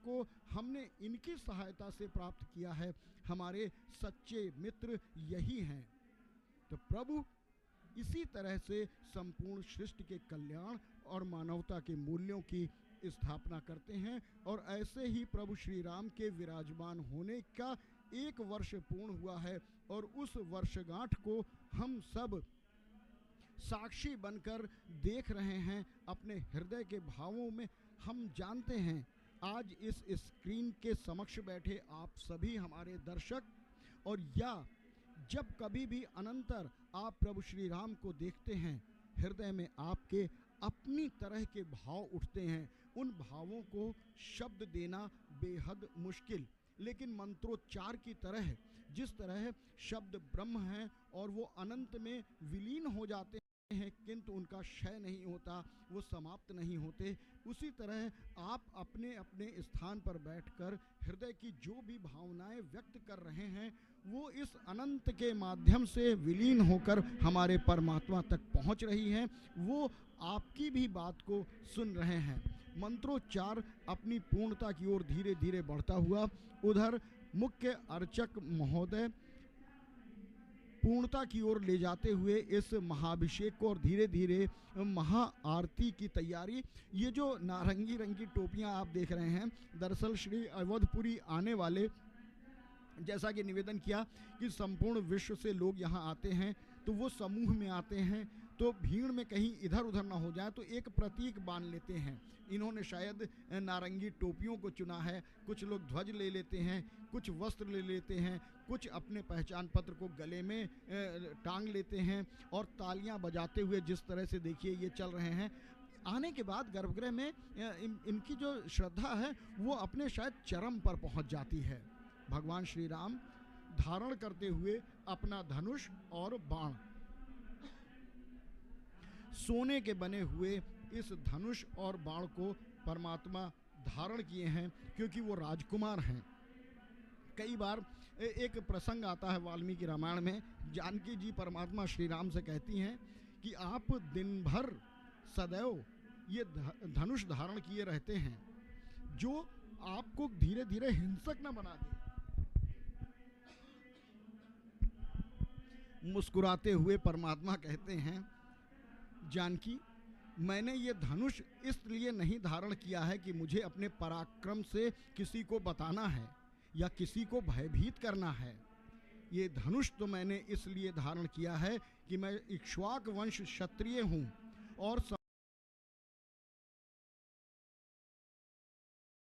को हमने इनकी सहायता से प्राप्त किया है। हमारे सच्चे मित्र यही हैं। तो प्रभु इसी तरह से संपूर्ण सृष्टि के कल्याण और मानवता के मूल्यों की स्थापना करते हैं। और ऐसे ही प्रभु श्री राम के विराजमान होने का 1 वर्ष पूर्ण हुआ है और उस वर्षगांठ को हम सब साक्षी बनकर देख रहे हैं अपने हृदय के भावों में। हम जानते हैं आज इस स्क्रीन के समक्ष बैठे आप सभी हमारे दर्शक, और या जब कभी भी अनंतर आप प्रभु श्री राम को देखते हैं, हृदय में आपके अपनी तरह के भाव उठते हैं। उन भावों को शब्द देना बेहद मुश्किल, लेकिन मंत्रोच्चार की तरह, जिस तरह शब्द ब्रह्म हैं और वो अनंत में विलीन हो जाते हैं किंतु उनका क्षय नहीं होता, वो समाप्त नहीं होते, उसी तरह आप अपने अपने स्थान पर बैठकर हृदय की जो भी भावनाएं व्यक्त कर रहे हैं वो इस अनंत के माध्यम से विलीन होकर हमारे परमात्मा तक पहुंच रही हैं। वो आपकी भी बात को सुन रहे हैं। मंत्रोच्चार अपनी पूर्णता की ओर धीरे धीरे बढ़ता हुआ उधर मुख्य अर्चक महोदय पूर्णता की ओर ले जाते हुए इस महाभिषेक को और धीरे धीरे महाआरती की तैयारी। ये जो नारंगी रंग की टोपियां आप देख रहे हैं, दरअसल श्री अवधपुरी आने वाले, जैसा कि निवेदन किया कि संपूर्ण विश्व से लोग यहाँ आते हैं, तो वो समूह में आते हैं तो भीड़ में कहीं इधर उधर ना हो जाए तो एक प्रतीक बांध लेते हैं। इन्होंने शायद नारंगी टोपियों को चुना है, कुछ लोग ध्वज ले लेते हैं, कुछ वस्त्र ले लेते हैं, कुछ अपने पहचान पत्र को गले में टांग लेते हैं और तालियां बजाते हुए जिस तरह से देखिए ये चल रहे हैं। आने के बाद गर्भगृह में इनकी जो श्रद्धा है वो अपने शायद चरम पर पहुंच जाती है। भगवान श्री राम धारण करते हुए अपना धनुष और बाण, सोने के बने हुए इस धनुष और बाण को परमात्मा धारण किए हैं क्योंकि वो राजकुमार हैं। कई बार एक प्रसंग आता है वाल्मीकि रामायण में, जानकी जी परमात्मा श्री राम से कहती हैं कि आप दिन भर सदैव ये धनुष धारण किए रहते हैं जो आपको धीरे धीरे हिंसक न बना दे। मुस्कुराते हुए परमात्मा कहते हैं, जानकी मैंने ये धनुष इसलिए नहीं धारण किया है कि मुझे अपने पराक्रम से किसी को बताना है या किसी को भयभीत करना है। ये धनुष तो मैंने इसलिए धारण किया है कि मैं इक्ष्वाक वंश क्षत्रिय हूँ और